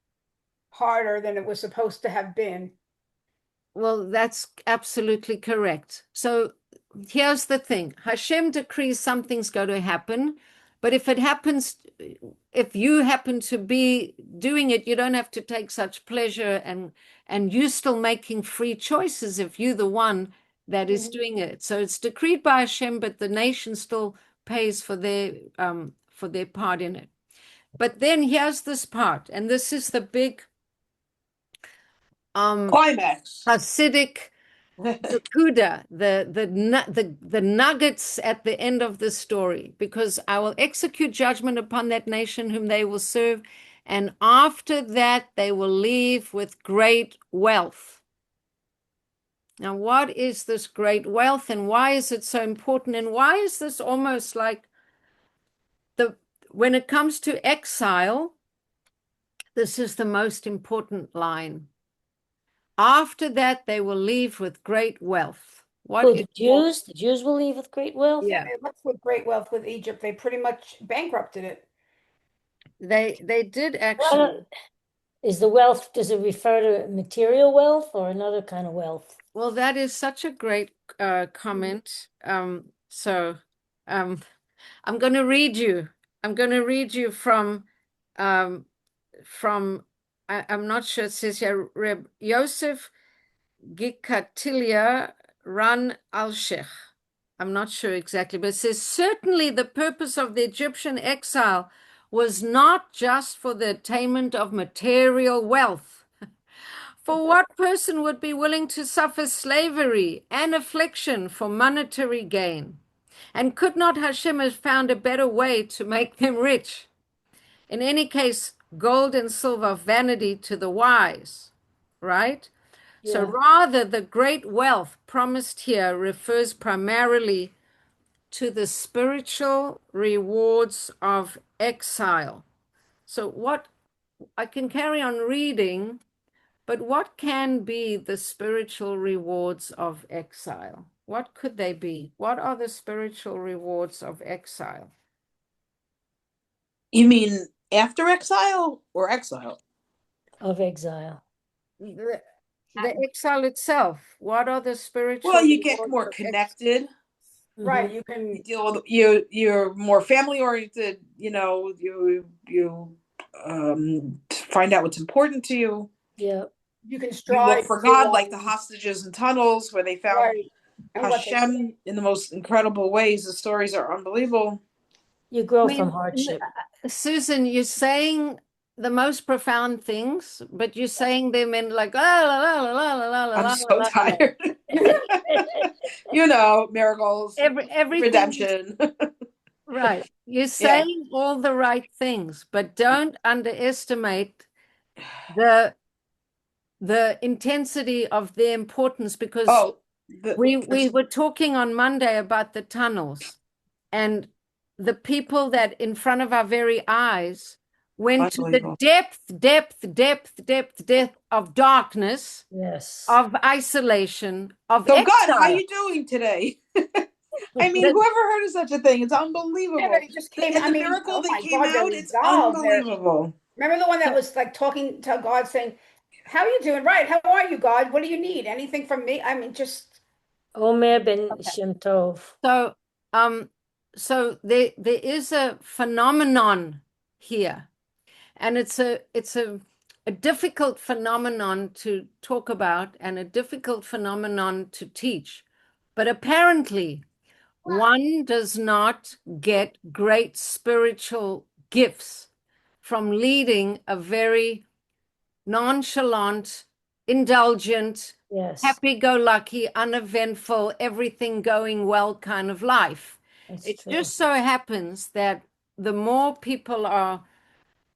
harder than it was supposed to have been. Well, that's absolutely correct. So here's the thing. Hashem decrees something's going to happen, but if it happens, if you happen to be doing it, you don't have to take such pleasure, and you're still making free choices if you're the one that is doing it. So it's decreed by Hashem, but the nation still pays for their part in it. But then here's this part, and this is the big climax. Hasidic Nakuda, the nuggets at the end of the story, because I will execute judgment upon that nation whom they will serve, and after that they will leave with great wealth. Now, what is this great wealth, and why is it so important, and why is this almost like when it comes to exile, this is the most important line. After that, they will leave with great wealth. What the Jews? The Jews will leave with great wealth? Yeah, they left with great wealth with Egypt. They pretty much bankrupted it. They did actually. Is the wealth, does it refer to material wealth or another kind of wealth? Well, that is such a great comment. So I'm going to read you. I'm going to read you from I'm not sure, it says here, Reb Yosef Gikatilia Ran al-Sheikh. I'm not sure exactly, but it says, certainly the purpose of the Egyptian exile was not just for the attainment of material wealth. For what person would be willing to suffer slavery and affliction for monetary gain? And could not Hashem have found a better way to make them rich? In any case, gold and silver, vanity to the wise, right? Yeah. So rather, the great wealth promised here refers primarily to the spiritual rewards of exile. So what, I can carry on reading, but what can be the spiritual rewards of exile? What could they be? What are the spiritual rewards of exile? You mean after exile or exile? Of exile. The exile itself. What are the spiritual? Well, you get more connected. Right. You can deal with you're more family oriented, you find out what's important to you. Yeah. You can You strive look for God, like the hostages in tunnels where they found Hashem in the most incredible ways. The stories are unbelievable. You grow from hardship. Susan, you're saying the most profound things, but you're saying them in like, I'm so tired. Miracles, everything, redemption. Right. You're saying all the right things, but don't underestimate the intensity of their importance, because we were talking on Monday about the tunnels, and the people that in front of our very eyes went to the depth of darkness, of isolation, of exile. God, how are you doing today? I mean, whoever heard of such a thing? It's unbelievable. Yeah, it just came. The miracle that came out, it's unbelievable. Remember the one that was like talking to God, saying, "How are you doing? Right? How are you, God? What do you need? Anything from me?" I mean, just Omer ben Shem Tov. So there is a phenomenon here, and it's a difficult phenomenon to talk about and a difficult phenomenon to teach. But apparently, one does not get great spiritual gifts from leading a very nonchalant, indulgent, happy-go-lucky, uneventful, everything going well kind of life. It just so happens that the more people are,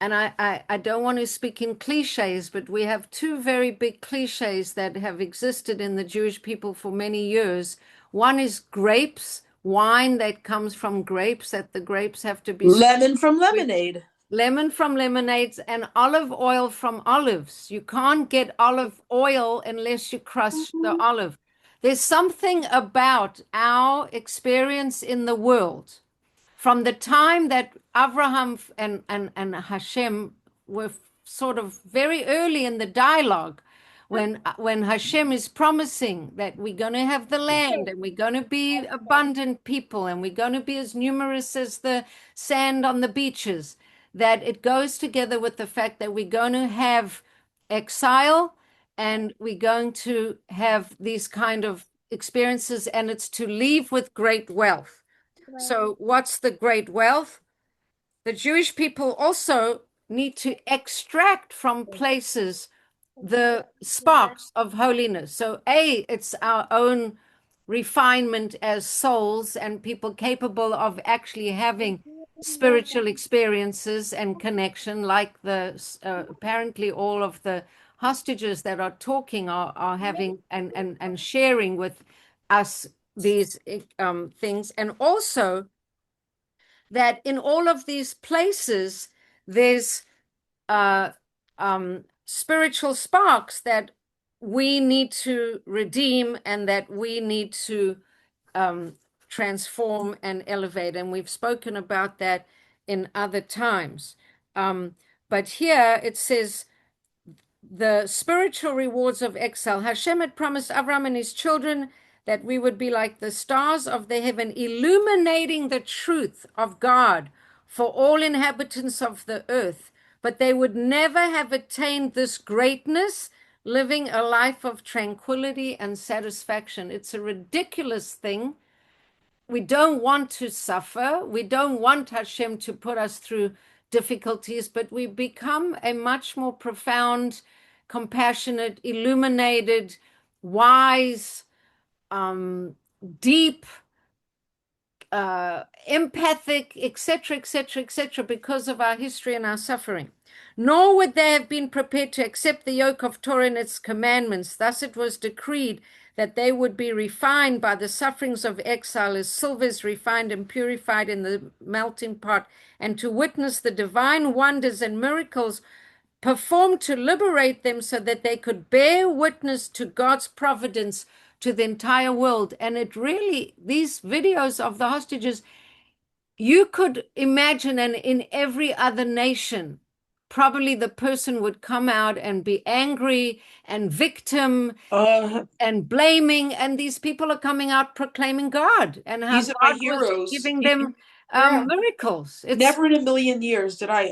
and I don't want to speak in cliches, but we have two very big cliches that have existed in the Jewish people for many years. One is grapes, wine that comes from grapes, that the grapes have to be lemon from lemonade. Lemon from lemonades, and olive oil from olives. You can't get olive oil unless you crush the olive. There's something about our experience in the world from the time that Abraham and Hashem were sort of very early in the dialogue, when Hashem is promising that we're going to have the land and we're going to be abundant people and we're going to be as numerous as the sand on the beaches, that it goes together with the fact that we're going to have exile and we're going to have these kind of experiences, and it's to leave with great wealth. So what's the great wealth? The Jewish people also need to extract from places the sparks of holiness. So it's our own refinement as souls and people capable of actually having spiritual experiences and connection, like the apparently all of the hostages that are talking are having and sharing with us these things. And also that in all of these places there's spiritual sparks that we need to redeem and that we need to transform and elevate. And we've spoken about that in other times. But here it says, the spiritual rewards of exile. Hashem had promised Abraham and his children that we would be like the stars of the heaven, illuminating the truth of God for all inhabitants of the earth. But they would never have attained this greatness, living a life of tranquility and satisfaction. It's a ridiculous thing. We don't want to suffer. We don't want Hashem to put us through difficulties, but we become a much more profound, compassionate, illuminated, wise, deep, empathic, etc., etc., etc., because of our history and our suffering. Nor would they have been prepared to accept the yoke of Torah and its commandments. Thus it was decreed that they would be refined by the sufferings of exile as silver is refined and purified in the melting pot, and to witness the divine wonders and miracles performed to liberate them so that they could bear witness to God's providence to the entire world. And it really, these videos of the hostages, you could imagine, and in every other nation, probably the person would come out and be angry and victim and blaming, and these people are coming out proclaiming God and how these are my God heroes, was giving them miracles. It's never in a million years did I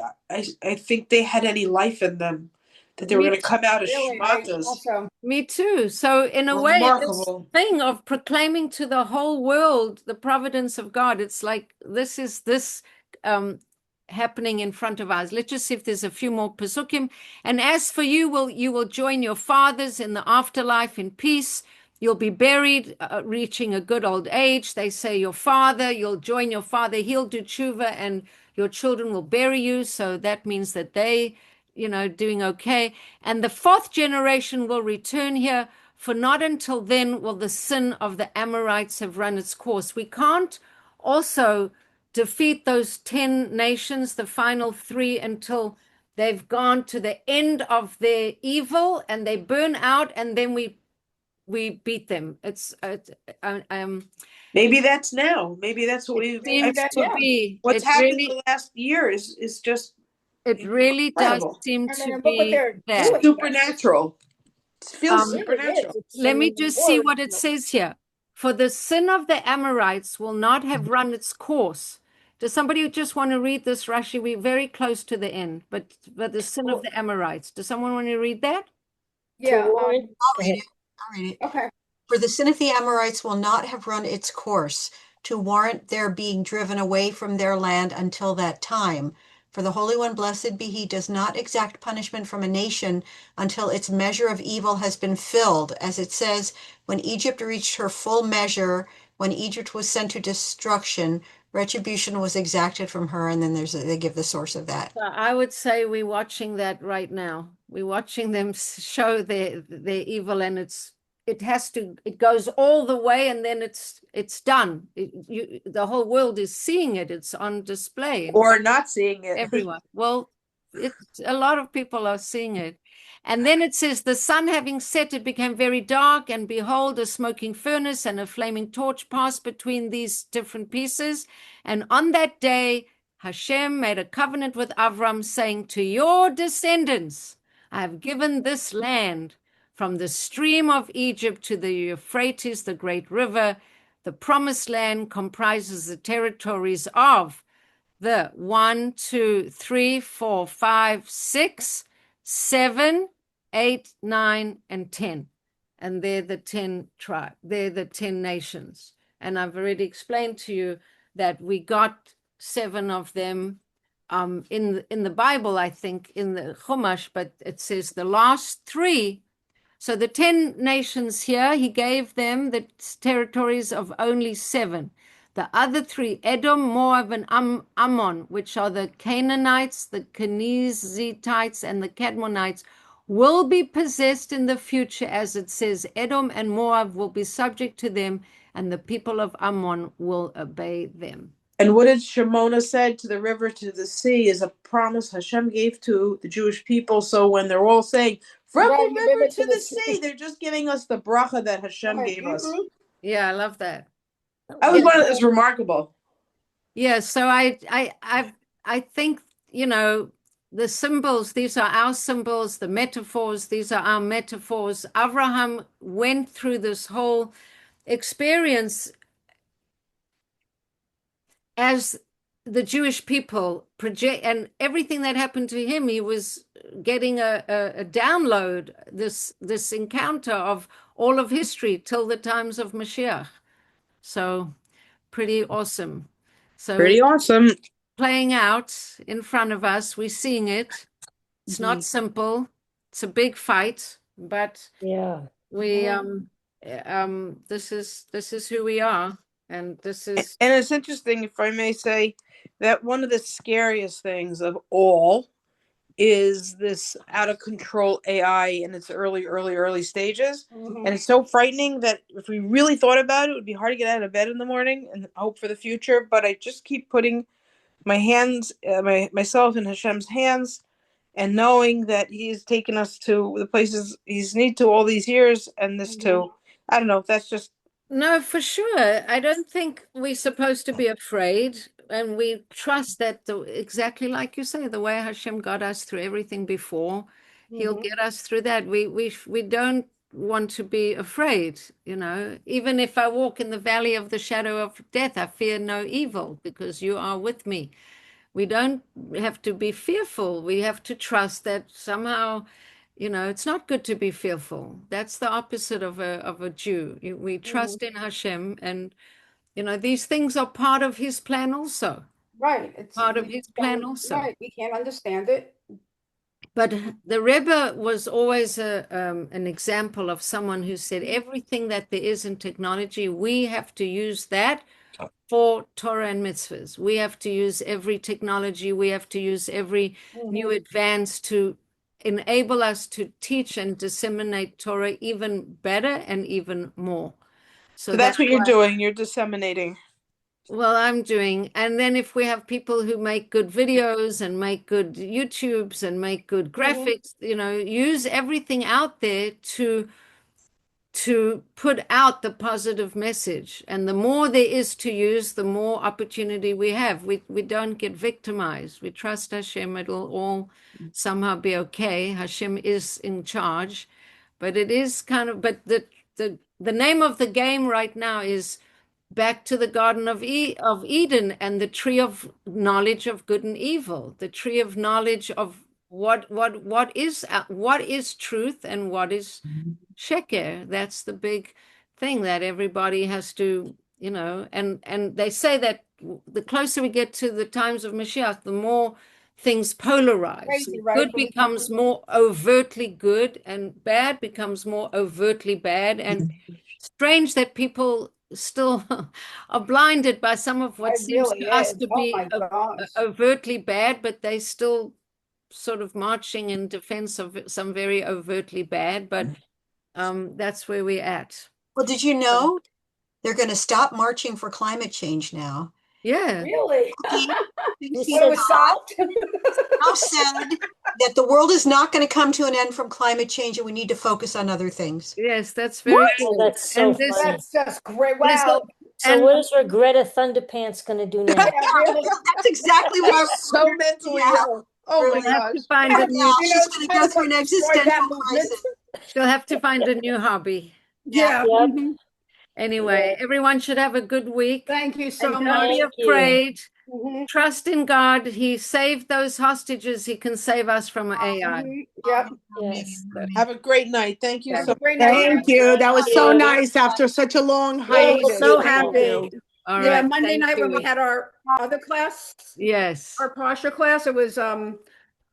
think they had any life in them, that they were going to come out as schmatas. Me too. So in a way, this thing of proclaiming to the whole world the providence of God, it's like this is happening in front of us. Let's just see if there's a few more pesukim. And as for you, you will join your fathers in the afterlife in peace. You'll be buried, reaching a good old age. They say your father, you'll join your father. He'll do tshuva, and your children will bury you. So that means that they, doing okay. And the fourth generation will return here, for not until then will the sin of the Amorites have run its course. We can't also defeat those 10 nations, the final 3, until they've gone to the end of their evil and they burn out, and then we beat them. Maybe that's now. Maybe that's what what's happened in the last year is just it really incredible. Does seem to be that supernatural. It feels supernatural. Let me just see what it says here. For the sin of the Amorites will not have run its course. Does somebody just want to read this, Rashi? We're very close to the end, but the sin of the Amorites. Does someone want to read that? Yeah, I'll read it. Okay. For the sin of the Amorites will not have run its course to warrant their being driven away from their land until that time. For the Holy One, blessed be he, does not exact punishment from a nation until its measure of evil has been filled. As it says, when Egypt reached her full measure, when Egypt was sent to destruction, retribution was exacted from her. And then they give the source of that. I would say we're watching that right now. We're watching them show their evil, and it goes all the way, and then it's done. The whole world is seeing it. It's on display. Or not seeing it. Everyone. Well, a lot of people are seeing it. And then it says, the sun having set, it became very dark, and behold, a smoking furnace and a flaming torch passed between these different pieces. And on that day, Hashem made a covenant with Avram, saying, to your descendants, I have given this land from the stream of Egypt to the Euphrates, the great river. The promised land comprises the territories of the 1, 2, 3, 4, 5, 6, 7, 8, 9, and 10. And they're the 10 tribes, they're the 10 nations. And I've already explained to you that we got 7 of them in the Bible, I think, in the Chumash, but it says the last 3. So the 10 nations here, he gave them the territories of only 7. The other 3, Edom, Moab, and Ammon, which are the Canaanites, the Kenizzites, and the Cadmonites, will be possessed in the future, as it says, Edom and Moab will be subject to them, and the people of Ammon will obey them. And what did Shemona said, to the river, to the sea, is a promise Hashem gave to the Jewish people. So when they're all saying, from the river to the sea, they're just giving us the bracha that Hashem gave us. Yeah, I love that. It's remarkable. Yeah, so I think, you know, the symbols, these are our symbols, the metaphors, these are our metaphors. Abraham went through this whole experience as the Jewish people project, and everything that happened to him, he was getting a download, this encounter of all of history till the times of Mashiach. So pretty awesome. So pretty awesome. Playing out in front of us, we're seeing it. It's not simple. It's a big fight, but yeah, we this is who we are, and this is. And it's interesting, if I may say, that one of the scariest things of all is this out of control AI in its early stages. And it's so frightening that if we really thought about it, it would be hard to get out of bed in the morning and hope for the future. But I just keep putting my hands, myself in Hashem's hands, and knowing that He's taken us to the places He's need to all these years, and this too. I don't know. That's just. No, for sure. I don't think we're supposed to be afraid, and we trust that exactly like you say, the way Hashem got us through everything before, He'll get us through that. We don't want to be afraid, you know. Even if I walk in the valley of the shadow of death, I fear no evil because you are with me. We don't have to be fearful. We have to trust that somehow, you know, it's not good to be fearful. That's the opposite of a Jew. We trust in Hashem, and you know, these things are part of His plan also. Right. It's part of His plan also. Right. We can't understand it. But the Rebbe was always an example of someone who said everything that there is in technology, we have to use that for Torah and mitzvahs. We have to use every technology. We have to use every new advance to enable us to teach and disseminate Torah even better and even more. So that's what you're doing. You're disseminating. Well, I'm doing. And then if we have people who make good videos and make good YouTubes and make good graphics, you know, use everything out there to put out the positive message. And the more there is to use, the more opportunity we have. We don't get victimized. We trust Hashem. It'll all somehow be okay. Hashem is in charge. But it is kind of, but the name of the game right now is back to the Garden of Eden and the tree of knowledge of good and evil, the tree of knowledge of what is truth and what is sheker. That's the big thing that everybody has to, you know, and they say that the closer we get to the times of Mashiach, the more things polarize. Crazy, right? Good becomes more overtly good and bad becomes more overtly bad. And strange that people still are blinded by some of what seems to us to be overtly bad, but they still sort of marching in defense of some very overtly bad, but that's where we're at. Well, did you know they're going to stop marching for climate change now? Yeah. Really? Okay. It was solved? How sad. that the world is not going to come to an end from climate change, and we need to focus on other things. Yes, that's very What? true. Oh, that's so And this, funny. That's just great. There's Wow. So and what is Greta Thunderpants gonna do now? Yeah, really. That's exactly what I was So wondering. mentally Yeah, ill. Oh my really. we'll have to gosh. find a Yeah, new, You know, she's going to go China's through an like destroyed that existential movement. crisis. she'll have to find a new hobby. Yeah. Yeah. Yep. Mhm. Anyway, everyone should have a good week. Thank you And so don't much. be Thank you. afraid. Mhm. Trust in God. He saved those hostages. He can save us from AI. Mhm. Yep. Yes. Have a great night. Thank you Okay. so Have a great night. Thank you. That was so you. nice after such a long Yeah, hiatus. so Thank happy. you. All Yeah, right. Monday Thank night when we you. had our other class, Yes. our posture class, it was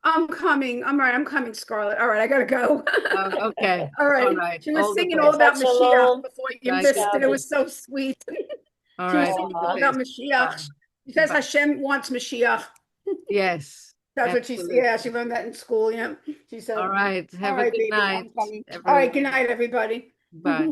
I'm coming. I'm all right. I'm coming, Scarlett. All right, I gotta go. Okay. All right. All right. She was All the singing all best. about Shabbat Mashiach shalom. before you Bye, missed it. It was Shabbos. so sweet. All She was right. singing All all the about best. Mashiach. Bye. She says Bye. Hashem wants Mashiach. Yes. That's what she said. Yeah, she Absolutely. learned that in school. Yeah, she said. All right. All Have a right, good baby, night, I'm coming. All right, everyone. good night, everybody. Bye.